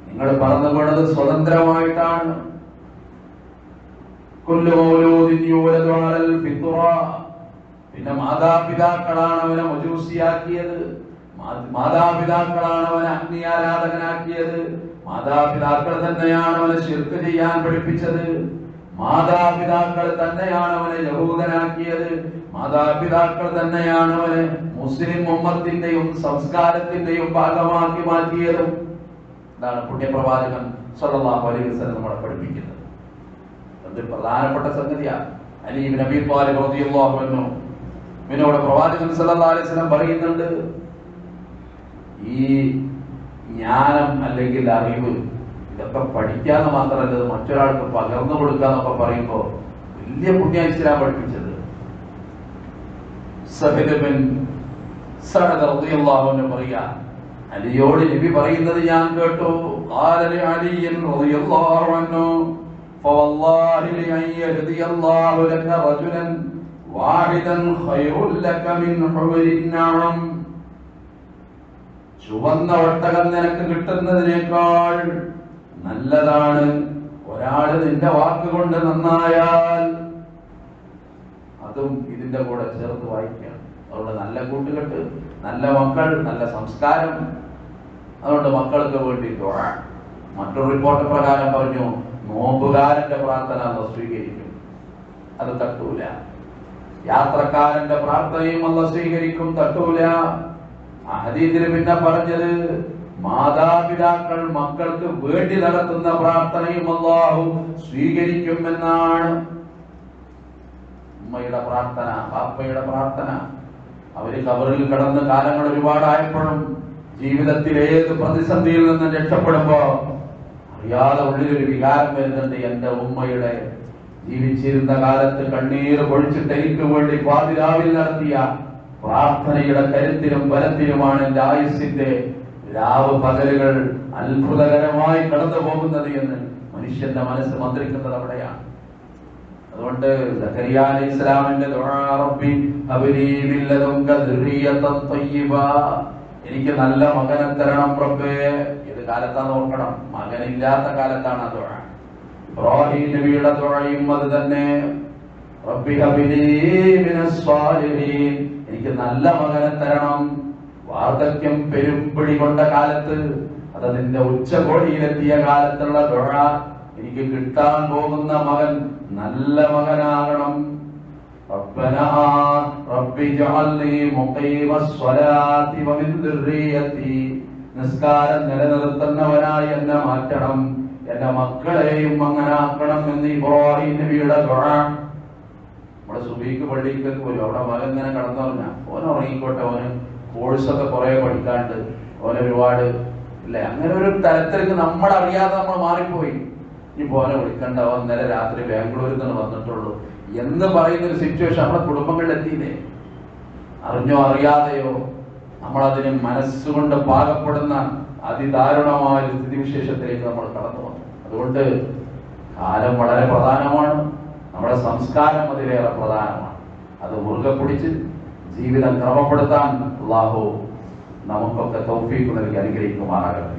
നിങ്ങൾ പറന്നുകൊള്ളത് സ്വതന്ത്രമായിട്ടാണ്. കുല്ലു മൗലൂദിൻ യൂലദു അലൽ ഫിത്ര, പിന്നെ മാതാപിതാക്കളാണ് അവനെ മജൂസിയാക്കിയത്, മാതാപിതാക്കളാണ് അവനെ അഗ്നി ആരാധകനാക്കിയത്, മാതാപിതാക്കൾ തന്നെയാണ് അവനെ ശിർക്ക് ചെയ്യാൻ പഠിപ്പിച്ചത്, മാതാപിതാക്കൾ തന്നെയാണ് അവനെ യഹൂദനാക്കിയത്, മാതാപിതാക്കൾ തന്നെയാണ് അവനെ മുസ്ലിം ഉമ്മത്തിന്റെയും സംസ്കാരത്തിന്റെയും ഭാഗമാക്കി മാറ്റിയതും. ഇതാണ് പുണ്യപ്രവാചകൻ സ്വല്ലല്ലാഹു അലൈഹി വസല്ലം നമ്മളെ പഠിപ്പിക്കുന്നത്. അത് പ്രധാനപ്പെട്ട സംഗതിയാണ്. അലി ഇബ്നു അബീ ത്വാലിബ് റളിയല്ലാഹു അൻഹു എന്നോട് പ്രവാചകൻ സ്വല്ലല്ലാഹു അലൈഹി വസല്ലം പറയുന്നുണ്ട്, ഈ ജ്ഞാനം അല്ലെങ്കിൽ അറിവ് ഇതൊക്കെ പഠിക്കാന്ന് മാത്രമല്ല, ഇത് മറ്റൊരാൾക്ക് പകർന്നു കൊടുക്കാന്നൊക്കെ പറയുമ്പോ വലിയ പുണ്യ ഇസ്ലാം പഠിപ്പിച്ചത്. സഹദ് ബിൻ സഅദ് റളിയല്ലാഹു അൻഹു പറയാ, അലിയോട് നബി പറയുന്നത് ഞാൻ കേട്ടു. ഖാല ലി അലി റളിയല്ലാഹു അൻഹു ഫവല്ലാഹി ലഅൻ യഹ്ദിയല്ലാഹു ലക റജുലൻ വാഹിദൻ ഖൈറുൻ ലക മിൻ ഹുമരിൻ നഅം. ചുവന്ന ഒട്ടകം നിനക്ക് കിട്ടുന്നതിനേക്കാൾ നല്ലതാണ് ഒരാള് നിന്റെ വാക്കുകൊണ്ട് നന്നായാൽ. അതും ഇതിന്റെ കൂടെ ചേർത്ത് വായിക്കുകയാണ്. അതുകൊണ്ട് നല്ല കൂട്ടുകെട്ട്, നല്ല മക്കൾ, നല്ല സംസ്കാരം. അതുകൊണ്ട് മക്കൾക്ക് വേണ്ടി ദുആ. മറ്റൊരു റിപ്പോർട്ട് പ്രകാരം പറഞ്ഞു, നോമ്പുകാരന്റെ പ്രാർത്ഥന അല്ലാഹു സ്വീകരിക്കും, അത് തട്ടൂല. യാത്രക്കാരന്റെ പ്രാർത്ഥനയും അല്ലാഹു സ്വീകരിക്കും, തട്ടൂല. ആ ഹദീസിൽ പിന്നെ പറഞ്ഞത്, മാതാപിതാക്കൾ മക്കൾക്ക് വേണ്ടി നടത്തുന്ന പ്രാർത്ഥനയും അല്ലാഹു സ്വീകരിക്കുമെന്നാണ്. ഉമ്മയുടെ പ്രാർത്ഥന, ബാപ്പയുടെ പ്രാർത്ഥന, അവര് കബറിൽ കിടന്ന് കാലങ്ങൾ ഒരുപാടായപ്പോഴും ജീവിതത്തിൽ ഏത് പ്രതിസന്ധിയിൽ നിന്ന് രക്ഷപ്പെടുമ്പോ അറിയാതെ ഉള്ളിലൊരു വികാരം വരുന്നുണ്ട്. എന്റെ ഉമ്മയുടെ ജീവിച്ചിരുന്ന കാലത്ത് കണ്ണീർ പൊഴിച്ചിട്ട് എനിക്ക് വേണ്ടി പാതിരാവിൽ നടത്തിയ പ്രാർത്ഥനയുടെ കരുത്തിനും ബലത്തിനുമാണ് എന്റെ ആയുസ്സിന്റെ രാവ് പകലുകൾ അത്ഭുതകരമായി കടന്നു പോകുന്നത് എന്ന് മനുഷ്യന്റെ മനസ്സ് മന്ത്രിക്കുന്നത് അവിടെയാണ്. അതുകൊണ്ട് സക്കരിയ അലൈഹിസ്സലാമിന്റെ ദുആ, റബ്ബി ഹബ്ലി മിൻ ലദുൻക ദുർരിയതൻ തയ്യിബ, എനിക്ക് നല്ല മകനെ തരണം റബ്ബേ. ഏത് കാലത്താന്ന് ഓർക്കണം, മകനില്ലാത്ത കാലത്താണ് ആ ദുആ. ഇബ്രാഹിം നബിയുടെ ദുആയും അത് തന്നെ, റബ്ബി ഹബ്ലി മിനസ് സ്വാലിഹീൻ, എനിക്ക് നല്ല മകനെ തരണം. വാർദ്ധക്യം പെരുമ്പിടി കൊണ്ട കാലത്ത്, അത് അതിന്റെ ഉച്ചകോടിയിലെത്തിയ കാലത്തുള്ള ദുആ, എനിക്ക് കിട്ടാൻ പോകുന്ന മകൻ നല്ല മകനാകണം. റബ്ബനാ റബ്ബി ജഅൽനി മുഖീമസ് സ്വലാത്തി വമിൻ ദുർരിയതി, നിസ്കാരം നിലനിർത്തുന്നവനായി എന്നെ മാറ്റണം, എന്റെ മക്കളെയും അങ്ങനെ ആക്കണം എന്ന് ഇബ്രാഹിം നബിയുടെ ദുആ. നമ്മുടെ സുബീക്ക് പള്ളിക്ക് പോലും അവിടെ മകൻ ഇങ്ങനെ കടന്നു പറഞ്ഞാൽ ഓന് ഉറങ്ങിക്കോട്ടെ, ഓന് കോഴ്സൊക്കെ കുറെ പഠിക്കാണ്ട്, ഓന് ഒരുപാട് ഇല്ലേ, അങ്ങനെ ഒരു തരത്തിലേക്ക് നമ്മളറിയാതെ നമ്മൾ മാറിപ്പോയി. ഈ പോനെ വിളിക്കണ്ട, ഇന്നലെ രാത്രി ബാംഗ്ലൂരിൽ നിന്ന് വന്നിട്ടുള്ളൂ എന്ന് പറയുന്ന ഒരു സിറ്റുവേഷൻ നമ്മുടെ കുടുംബങ്ങളിൽ എത്തിയില്ലേ. അറിഞ്ഞോ അറിയാതെയോ നമ്മളതിന് മനസ്സുകൊണ്ട് പാകപ്പെടുന്ന അതിദാരുണമായ സ്ഥിതിവിശേഷത്തിലേക്ക് നമ്മൾ കടന്നു വന്നു. അതുകൊണ്ട് കാലം വളരെ പ്രധാനമാണ്, നമ്മുടെ സംസ്കാരം അതിലേറെ പ്രധാനമാണ്. അത് മുറുകെ പിടിച്ച് ജീവിതം ക്രമപ്പെടുത്താൻ അല്ലാഹു നമുക്കൊക്കെ തൗഫീഖ് നൽകി അനുഗ്രഹിക്കുമാറാകട്ടെ.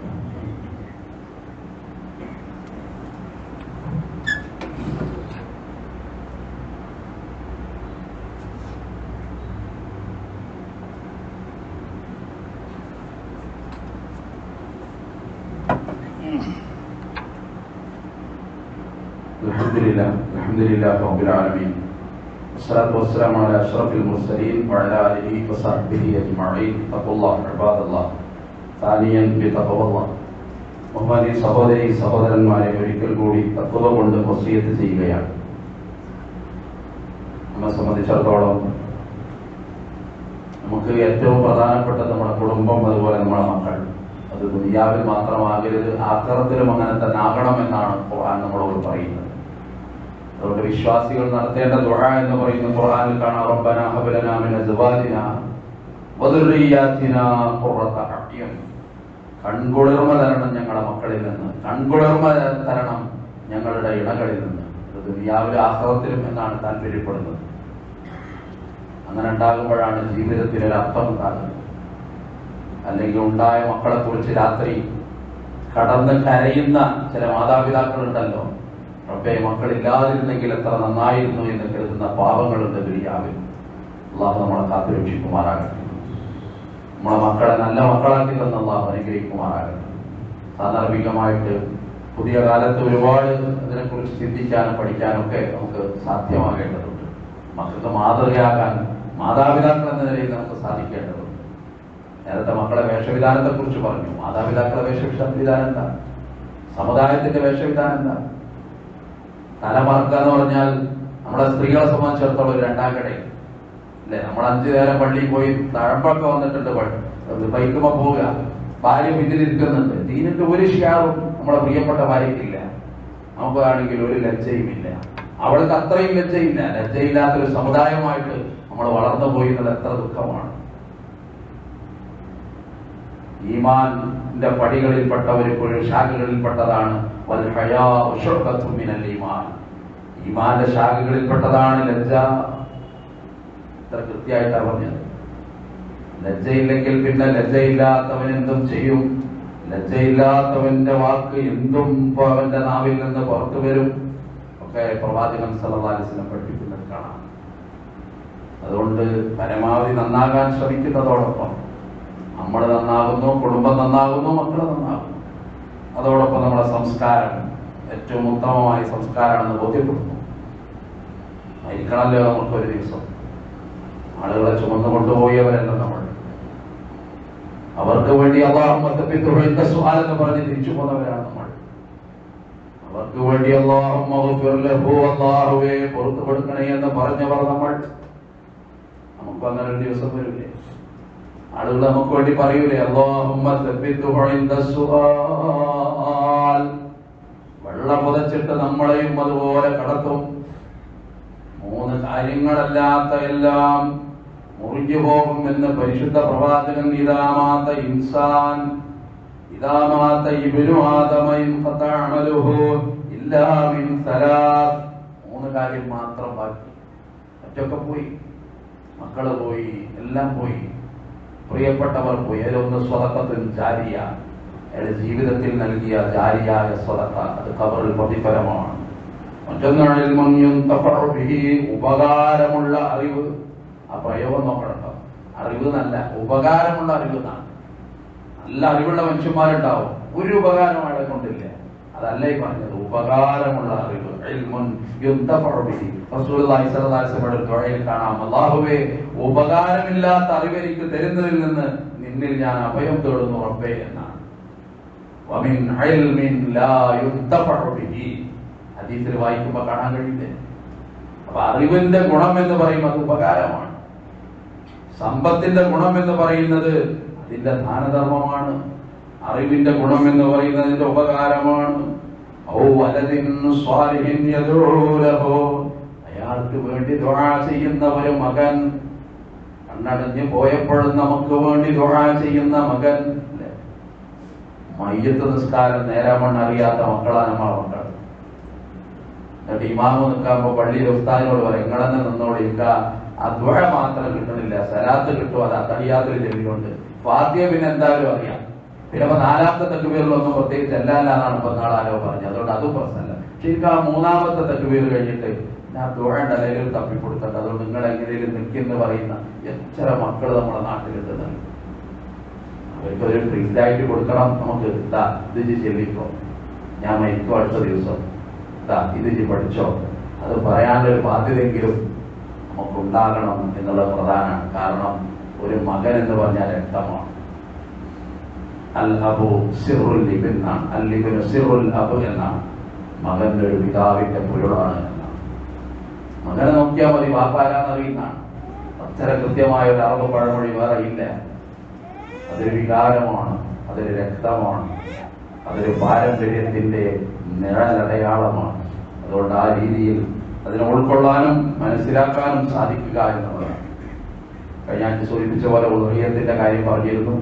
അൽഹംദുലില്ലാഹി റബ്ബിൽ ആലമീൻ, വസ്സലാത്തു വസ്സലാമു അലാ അഷ്റഫിൽ മുർസലീൻ വഅലാ ആലിഹി വസഹ്ബിഹി അജ്മഈൻ. തഖ്വല്ലാഹ് ഇബാദല്ലാഹ്, താനിയൻ ബിതഖ്വല്ലാഹ്. ബഹുമാനിയ സഹോദരി സഹോദരന്മാരെ, ഒരിക്കൽ കൂടി തഖ്വ കൊണ്ട് വസിയത്ത് ചെയ്യുകയാണ്. നമ്മെ സംബന്ധിച്ചിടത്തോളം നമുക്ക് ഏറ്റവും പ്രധാനപ്പെട്ടത് നമ്മുടെ കുടുംബം, അതുപോലെ നമ്മുടെ മക്കൾ. അത് ദുനിയാവിൽ മാത്രമാകരുത്, ആഖിറത്തിലും അങ്ങനെ തന്നെ ആകണമെന്നാണ് ഖുർആൻ നമ്മളോട് പറയുന്നത്. അതുകൊണ്ട് വിശ്വാസികൾ നടത്തേണ്ട ദുആ എന്ന് പറയുന്ന ഖുർആനിൽ കാണാം, റബ്ബനാ ഹബ് ലനാ മിൻ അസ്വാജിനാ വദുർരിയ്യാതിനാ ഖുർറത അഅ്യുൻ. കൺകുളിർമ തരണം ഞങ്ങളുടെ മക്കളിൽ നിന്ന്, കൺകുളിർമ തരണം ഞങ്ങളുടെ ഇണകളിൽ നിന്ന്. അത് ദുനിയാവിലും ആഖിറത്തിലും എന്നാണ് താല്പര്യപ്പെടുന്നത്. അങ്ങനെ ഉണ്ടാകുമ്പോഴാണ് ജീവിതത്തിൽ ഒരു അർത്ഥം ഉണ്ടാകുന്നത്. അല്ലെങ്കിൽ ഉണ്ടായ മക്കളെ കുറിച്ച് രാത്രി കടന്ന് കരയുന്ന ചില മാതാപിതാക്കളുണ്ടല്ലോ, റബ്ബേ മക്കളില്ലാതിരുന്നെങ്കിൽ എത്ര നന്നായിരുന്നു എന്ന് കരുതുന്ന പാവങ്ങളുണ്ട് ദുനിയാവിൽ. അള്ളാഹു നമ്മളെ കാത്തുരക്ഷിക്കുമാറാകട്ടെ. നമ്മളെ മക്കളെ നല്ല മക്കളാക്കി തന്ന അള്ളാഹു അനുഗ്രഹിക്കുമാറാകട്ടെ. സാന്ദർഭികമായിട്ട് പുതിയ കാലത്ത് ഒരുപാട് അതിനെക്കുറിച്ച് ചിന്തിക്കാനും പഠിക്കാനും ഒക്കെ നമുക്ക് സാധ്യമാകേണ്ടതുണ്ട്. മക്കൾക്ക് മാതൃകയാകാൻ മാതാപിതാക്കൾ എന്ന നിലയിൽ നമുക്ക് സാധിക്കേണ്ടതുണ്ട്. നേരത്തെ മക്കളെ വേഷവിധാനത്തെ കുറിച്ച് പറഞ്ഞു. മാതാപിതാക്കളെ വേഷവിധാനം എന്താ? സമുദായത്തിന്റെ വേഷവിധാനം എന്താ? തലമറക്കുക എന്ന് പറഞ്ഞാൽ നമ്മളെ സ്ത്രീകളെ സംബന്ധിച്ചിടത്തോളം ഒരു രണ്ടാം കടയിൽ അല്ലെ. നമ്മൾ 5 നേരം പള്ളിയിൽ പോയി തഴമ്പൊക്കെ വന്നിട്ടുണ്ട്, ബൈക്കുമ്പോ പോവുക, ഭാര്യ പിന്നിലിരിക്കുന്നുണ്ട്. ദീനിന്റെ ഒരു ഷിയാറും നമ്മളെ പ്രിയപ്പെട്ട ഭാര്യയ്ക്കില്ല. നമുക്കാണെങ്കിൽ ഒരു ലജ്ജയുമില്ല. അവൾക്ക് അത്രയും ലജ്ജയില്ല. ലജ്ജയില്ലാത്തൊരു സമുദായമായിട്ട് നമ്മൾ വളർന്നു പോയി എന്നത് എത്ര ദുഃഖമാണ്. ഈമാന്റെ പടികളിൽപ്പെട്ട ഒരു ശാഖകളിൽപ്പെട്ടതാണ് ഈമാന്റെ ശാഖകളിൽപ്പെട്ടതാണ് ലജ്ജ. ഇത്ര കൃത്യമായിട്ടാണ് പറഞ്ഞത്. ലജ്ജയില്ലെങ്കിൽ പിന്നെ ലജ്ജയില്ലാത്തവൻ എന്തും ചെയ്യും. ലജ്ജയില്ലാത്തവന്റെ വാക്ക് എന്തും അവന്റെ നാവിൽ നിന്ന് പുറത്തു വരും. ഒക്കെ പ്രവാചകൻ സല്ലല്ലാഹു അലൈഹി വസല്ലം പഠിപ്പിക്കുന്നത് കാണാം. അതുകൊണ്ട് പരമാവധി നന്നാകാൻ ശ്രമിക്കുന്നതോടൊപ്പം നമ്മൾ നന്നാകുന്നു, കുടുംബം നന്നാകുന്നു, മക്കൾ നന്നാകുന്നു. അതോടൊപ്പം നമ്മുടെ സംസ്കാരം ഏറ്റവും ഉത്തമമായ സംസ്കാരമാണെന്ന് ബോധ്യപ്പെടുന്നു. മരിക്കണമല്ലോ നമുക്കൊരു ദിവസം. ആളുകളെ ചുമന്നു കൊണ്ടുപോയവരല്ല നമ്മൾ. അവർക്ക് വേണ്ടി അല്ലാഹുമ്മ തബ്ബിത്ഹു ഇൻദ സുആൽ എന്ന് പറഞ്ഞ് തിരിച്ചു പോകുന്നവരാണ് നമ്മൾ. അവർക്ക് വേണ്ടി അല്ലാഹുമ്മ ഗ്ഫിർ ലഹു, അല്ലാഹുവേ പുറത്തു കൊടുക്കണേ എന്ന് പറഞ്ഞവർ നമ്മൾ. നമുക്ക് അങ്ങനെ ഒരു ദിവസം വരില്ലേ? ആളുകൾ നമുക്ക് വേണ്ടി പറയൂലേ അല്ലാഹുമ്മ തബ്ബിത്ഹു ഇൻദ സുആൽ. വെള്ളം പുതച്ചിട്ട് നമ്മളെയും അതുപോലെ കടത്തും. 3 കാര്യങ്ങളല്ലാത്ത എല്ലാം മുറിഞ്ഞു പോകും എന്ന് പരിശുദ്ധ പ്രവാചകൻ. ഇദാമാത ഇൻസാൻ ഇദാമാത ഇബ്നു ആദമ ഇൻഖത അമലുഹു ഇല്ലാ മിൻ സലാത്ത്. 3 കാര്യം മാത്രം ബാക്കി. മറ്റൊക്കെ പോയി. മക്കള് പോയി, എല്ലാം പോയി, പ്രിയപ്പെട്ടവർ പോയി. അതിലൊന്ന് സ്വതക്കത്തുൻ ജാരിയ, അയാളുടെ ജീവിതത്തിൽ നൽകിയ ജാരിയായ സ്വതക്ക, അത് ഖബറിൽ പ്രതിഫലമാണ്. മറ്റൊന്നാണെങ്കിൽ ഉപകാരമുള്ള അറിവ്. ആ പ്രയോഗം നോക്കണം. അറിവ് നല്ല ഉപകാരമുള്ള അറിവ് എന്നാണ്. നല്ല അറിവുള്ള മനുഷ്യന്മാരുണ്ടാവും, ഒരു ഉപകാരം അയാളെ കൊണ്ടില്ല. അതല്ല ഈ പറഞ്ഞത്, ഉപകാരമുള്ള അറിവ്. റസൂലുള്ളാഹി സ്വല്ലല്ലാഹു അലൈഹി വസല്ലം ദുആയിൽ കാണാം, അല്ലാഹുവേ ഉപകാരമില്ലാത്ത അറിവ് എനിക്ക് തരുന്നതിൽ നിന്ന് നിന്നിൽ ഞാൻ അഭയം തേടുന്നു റബ്ബേ എന്നാണ്. വമിൻ ഇൽമിൻ ലാ യുന്തഫഉ ബിഹി, ഹദീസിൽ വായിക്കുമ്പോൾ കാണാൻ കഴിയില്ലേ? അപ്പൊ അറിവിന്റെ ഗുണം എന്ന് പറയുന്നത് ഉപകാരമാണ്. സമ്പത്തിന്റെ ഗുണം എന്ന് പറയുന്നത് അതിന്റെ ദാനധർമ്മമാണ്. അറിവിന്റെ ഗുണം എന്ന് പറയുന്നതിന്റെ ഉപകാരമാണ്. അയാൾക്ക് വേണ്ടി ദുആ ചെയ്യുന്ന ഒരു മകൻ, കണ്ണടഞ്ഞ് പോയപ്പോഴും നമുക്ക് വേണ്ടി ദുആ ചെയ്യുന്ന മകൻ. മയ്യത്ത് നിസ്കാരം നേരാമണ്ണ് അറിയാത്ത മക്കളാണ് നമ്മളെ മക്കൾ. എന്നിട്ട് ഇമാമ് നിൽക്കുമ്പോ പള്ളിയിൽ ഉസ്താദിനോട് പറയും, ഇങ്ങളെന്നെ നിന്നോട്, ഇക്ക ആ ദുആ മാത്രം കിട്ടണില്ല, സലാത്ത് കിട്ടും, അത് അതറിയാത്തൊരു ചെവികൊണ്ട്. ഫാത്തിഹ പിന്നെ എന്തായാലും അറിയാം. പിന്നെ 4ാമത്തെ തക്ബീറിലൊന്നും പ്രത്യേകിച്ച് എന്നാണ് ഇപ്പൊ നാളാരോ പറഞ്ഞത്. അതുകൊണ്ട് അതും പ്രശ്നമല്ല. ശരിക്കും ആ 3ാമത്തെ തക്ബീർ കഴിഞ്ഞിട്ട് ഞാൻ ദുആന്റെ അലയിൽ തപ്പിക്കൊടുത്തിട്ട്, അതുകൊണ്ട് നിങ്ങൾ എങ്ങനെയും നിൽക്കെന്ന് പറയുന്ന എത്ര മക്കൾ നമ്മുടെ നാട്ടിലുണ്ടെന്ന്. അവർക്കൊരു പ്രിന്റായിട്ട് കൊടുക്കണം. നമുക്ക് ഇത് ചെല്ലിക്കോ, ഞാൻ മരിക്കും അടുത്ത ദിവസം, ഇത് പഠിച്ചോ, അത് പറയാനൊരു ബാധ്യതയെങ്കിലും നമുക്കുണ്ടാകണം എന്നുള്ളത് പ്രധാനമാണ്. കാരണം ഒരു മകൻ എന്ന് പറഞ്ഞാൽ രക്തമാണ്. അൽ അബു സിറുൽ ലിബിൻ എന്നാണ്. അൽ ലിബിന് സിറുൽ അബു എന്നാണ്. മകന്റെ ഒരു പിതാവിന്റെ പൊരുളാണ് എന്നാണ്. മകനെ നോക്കിയാൽ മതി, വാപ്പാരാന്നറിയുന്നതാണ്. അത്ര കൃത്യമായ ഒരു അറിവ് പഴമൊഴി വേറെ ഇല്ല. അതൊരു വികാരമാണ്, അതൊരു രക്തമാണ്, അതൊരു പാരമ്പര്യത്തിന്റെ നിഴലടയാളമാണ്. അതുകൊണ്ട് ആ രീതിയിൽ അതിനെ ഉൾക്കൊള്ളാനും മനസ്സിലാക്കാനും സാധിക്കുക എന്നുള്ളതാണ്. കഴിഞ്ഞ സൂചിപ്പിച്ച പോലെ ഉദയത്തിന്റെ കാര്യം പറഞ്ഞിരുന്നു.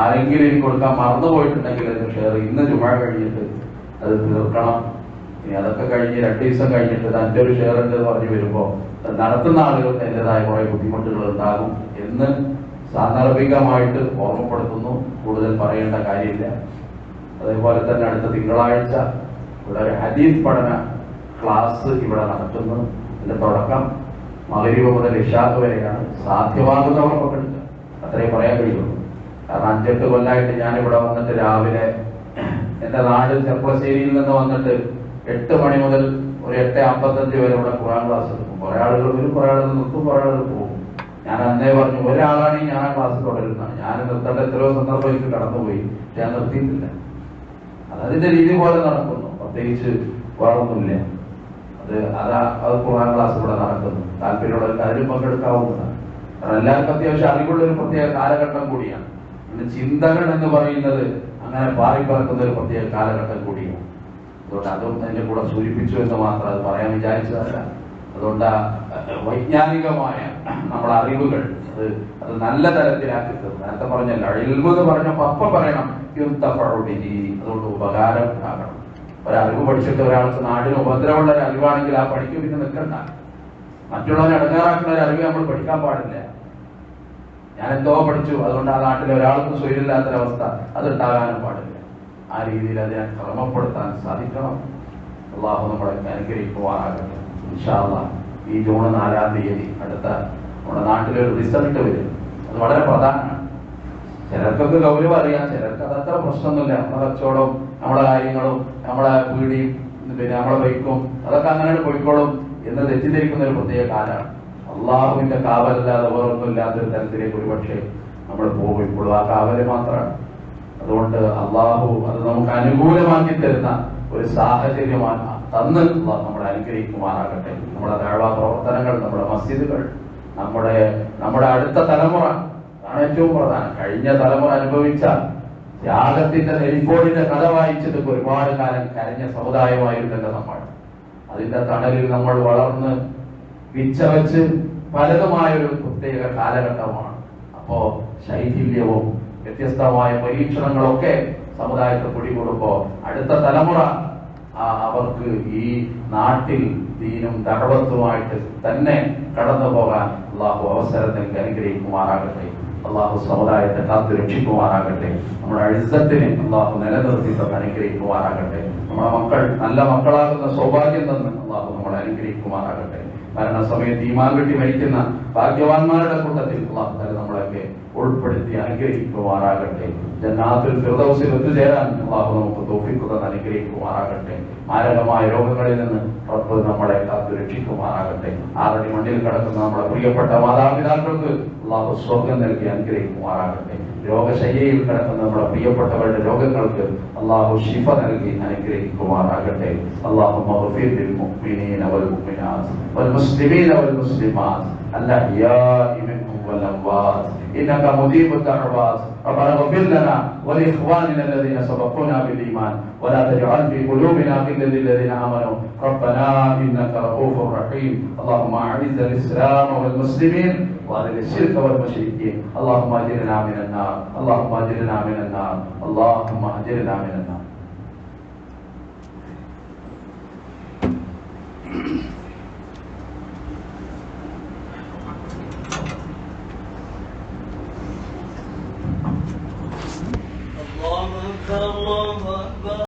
ആരെങ്കിലും എനിക്ക് കൊടുക്കാൻ മറന്നുപോയിട്ടുണ്ടെങ്കിൽ അതിന് ഷെയർ ഇന്ന് ജുമാ കഴിഞ്ഞിട്ട് അത് തീർക്കണം. ഇനി അതൊക്കെ കഴിഞ്ഞ് 2 ദിവസം കഴിഞ്ഞിട്ട് തന്റെ ഒരു ഷെയർ ഉണ്ട് പറഞ്ഞു വരുമ്പോൾ നടത്തുന്ന ആളുകൾക്ക് അതിൻ്റെതായ കുറെ ബുദ്ധിമുട്ടുകൾ ഉണ്ടാകും എന്ന് സാന്ദർഭികമായിട്ട് ഓർമ്മപ്പെടുത്തുന്നു. കൂടുതൽ പറയേണ്ട കാര്യമില്ല. അതേപോലെ തന്നെ അടുത്ത തിങ്കളാഴ്ച ഇവിടെ ഒരു ഹദീസ് പഠന ക്ലാസ് ഇവിടെ നടത്തുന്നു. ഇതിന്റെ തുടക്കം മഗ്‌രിബ് മുതൽ ഇശാ വരെയാണ്. സാധ്യമാകുന്നവർ പങ്കെടുക്കുക, അത്രയും പറയാൻ കഴിയുള്ളൂ. കാരണം 5-8 കൊല്ലമായിട്ട് ഞാനിവിടെ വന്നിട്ട് രാവിലെ എൻ്റെ നാട് ചെർപ്പശ്ശേരിയിൽ നിന്ന് വന്നിട്ട് 8 മണി മുതൽ ഒരു 8:55 വരെ ഇവിടെ ഖുർആൻ ക്ലാസ് എടുക്കും. കുറെ ആളുകൾ വരും, കുറെ ആളുകൾ നിർത്തും, കുറെ ആളുകൾ പോകും. ഞാൻ അന്നേ പറഞ്ഞു, ഒരാളാണെങ്കിൽ ഞാൻ ആ ക്ലാസ് തുടരുന്നതാണ്. ഞാൻ നിർത്തേണ്ട എത്രയോ സന്ദർഭം എനിക്ക് കടന്നുപോയി, ഞാൻ നിർത്തിയിട്ടില്ല. അതതിന്റെ രീതി പോലെ നടക്കുന്നു, പ്രത്യേകിച്ച് വേറൊന്നുമില്ല. അത് ഖുർആൻ ക്ലാസ് ഇവിടെ നടക്കുന്നു. താല്പര്യമുള്ള എല്ലാവരും പങ്കെടുക്കാവുന്നതാണ്. കാരണം എല്ലാവർക്കും അത്യാവശ്യം അറിവുള്ള ഒരു പ്രത്യേക കാലഘട്ടം കൂടിയാണ്. പിന്നെ ചിന്തകൾ എന്ന് പറയുന്നത് അങ്ങനെ പാറിപ്പറക്കുന്ന ഒരു പ്രത്യേക കാലഘട്ടം കൂടിയാണ്. അതുകൊണ്ട് അതും അതിന്റെ കൂടെ സൂചിപ്പിച്ചു എന്ന് മാത്രം, അത് പറയാൻ വിചാരിച്ചതല്ല. അതുകൊണ്ട് വൈജ്ഞാനികമായ നമ്മുടെ അറിവുകൾ അത് നല്ല തരത്തിലാക്കി തീർന്നു. നേരത്തെ പറഞ്ഞല്ലോ, ഇൽമ് എന്ന് പറഞ്ഞപ്പോൾ അപ്പം പറയണം അതുകൊണ്ട് ഉപകാരം ഉണ്ടാകണം. ഒരറിവ് പഠിച്ചിട്ട് ഒരാൾക്ക് നാടിന് ഉപദ്രവമുള്ള ഒരു അറിവാണെങ്കിൽ ആ പണിക്ക് പിന്നെ നിൽക്കണ്ട. മറ്റുള്ളവരെ അടങ്ങാറാക്കുന്ന ഒരു അറിവ് നമ്മൾ പഠിക്കാൻ പാടില്ല. ഞാൻ എന്തോ പഠിച്ചു, അതുകൊണ്ട് ആ നാട്ടിൽ ഒരാൾക്കും സ്വൈര്യമില്ലാത്തൊരവസ്ഥ അതുണ്ടാകാനും പാടില്ല. ആ രീതിയിൽ അതിനെ ക്രമപ്പെടുത്താൻ സാധിക്കണം. അള്ളാഹു നമ്മളെ അനുഗ്രഹിക്കുവാനാകട്ടെ. ഇൻഷാ അല്ലാഹ് ഈ ജൂൺ 4-ാം തീയതി അടുത്ത നമ്മുടെ നാട്ടിലൊരു റിസൾട്ട് വരും. അത് വളരെ പ്രധാനമാണ്. ചിലർക്കൊക്കെ ഗൗരവം അറിയാം, ചിലർക്ക് അതത്ര പ്രശ്നമൊന്നുമില്ല. നമ്മുടെ കച്ചവടവും നമ്മുടെ കാര്യങ്ങളും നമ്മുടെ വീടിയും പിന്നെ നമ്മുടെ ബൈക്കും അതൊക്കെ അങ്ങനെയാണ് പോയിക്കോളും എന്ന് തെറ്റിദ്ധരിക്കുന്ന ഒരു പ്രത്യേക കാലമാണ്. അള്ളാഹുവിന്റെ കാവലല്ലാതെ വേറൊന്നും ഇല്ലാത്തൊരു തരത്തിലേക്ക് ഒരുപക്ഷെ നമ്മൾ പോകും. ഇപ്പോഴും ആ കാവല് മാത്രമാണ്. അതുകൊണ്ട് അള്ളാഹു അത് നമുക്ക് അനുകൂലമാക്കി തരുന്ന ഒരു സാഹചര്യമാണ് തന്ന് നമ്മളെ അനുഗ്രഹിക്കുമാറാകട്ടെ. നമ്മുടെ ദഅ്വാ പ്രവർത്തനങ്ങൾ, നമ്മുടെ മസ്ജിദുകൾ, നമ്മുടെ അടുത്ത തലമുറ ആണ് ഏറ്റവും പ്രധാനം. കഴിഞ്ഞ തലമുറ അനുഭവിച്ച ത്യാഗത്തിന്റെ നെരിപ്പോടിന്റെ കഥ വായിച്ചിട്ട് ഒരുപാട് കാലം കരഞ്ഞ സമുദായമായിരുന്നല്ലോ നമ്മൾ. അതിന്റെ തണലിൽ നമ്മൾ വളർന്ന് വിച്ചവച്ച് പലതുമായൊരു പ്രത്യേക കാലഘട്ടമാണ്. അപ്പോ ശൈഥില്യവും വ്യത്യസ്തമായ പരീക്ഷണങ്ങളൊക്കെ സമുദായത്തെ പിടികൂടുമ്പോ അടുത്ത തലമുറ അവർക്ക് ഈ നാട്ടിൽ ദീനും ദഅവത്തുമായിട്ട് തന്നെ കടന്നു പോകാൻ അള്ളാഹു അവസരം നൽകി അനുഗ്രഹിക്കുമാറാകട്ടെ. അള്ളാഹു സമുദായത്തെ കാത്തു രക്ഷിക്കുമാറാകട്ടെ. നമ്മുടെ ഇസ്സത്തിനെ അള്ളാഹു നിലനിർത്തി തന്നെ അനുഗ്രഹിക്കുമാറാകട്ടെ. നമ്മുടെ മക്കൾ നല്ല മക്കളാകുന്ന സൗഭാഗ്യം തന്നെ അള്ളാഹു നമ്മളെ അനുഗ്രഹിക്കുമാറാകട്ടെ. മരണസമയത്ത് ഈമാൻ കെട്ടി മരിക്കുന്ന ഭാഗ്യവാന്മാരുടെ കൂട്ടത്തിൽ അള്ളാഹു നമ്മളൊക്കെ ഉൾപ്പെടുത്തി അനുഗ്രഹിക്കുമാറാകട്ടെ. ജന്നാത്തുൽ ഫിർദൗസിൽ എത്തിച്ചേരാൻ അള്ളാഹു നമുക്ക് തൗഫീഖ് തന്ന് അനുഗ്രഹിക്കുമാറാകട്ടെ. മാരകമായ രോഗങ്ങളിൽ നിന്ന് റബ്ബ് നമ്മളെ കാത്തു രക്ഷിക്കുമാറാകട്ടെ. ആറടി മണ്ണിൽ കിടക്കുന്ന നമ്മുടെ പ്രിയപ്പെട്ട മാതാപിതാക്കൾക്ക് അള്ളാഹു സ്വർഗം നൽകി അനുഗ്രഹിക്കുമാറാകട്ടെ. രോഗശയ്യയിൽ കിടക്കുന്ന നമ്മുടെ പ്രിയപ്പെട്ടവരുടെ രോഗങ്ങൾക്ക് അള്ളാഹു ശിഫ നൽകി അനുഗ്രഹിക്കുമാറാകട്ടെ. اللهم اغفر للمؤمنين والمؤمنات والمسلمين والمسلمات الأحياء منهم والأموات إنك مجيب الدعوات. ربنا اغفر لنا ولإخواننا الذين سبقونا بالإيمان ولا تجعل في قلوبنا غلا للذين آمنوا ربنا إنك رؤوف رحيم. اللهم أعز الإسلام والمسلمين وأذل الشرك والمشركين. اللهم أجرنا من النار، اللهم أجرنا من النار، اللهم أجرنا من النار. الله أكبر الله أكبر.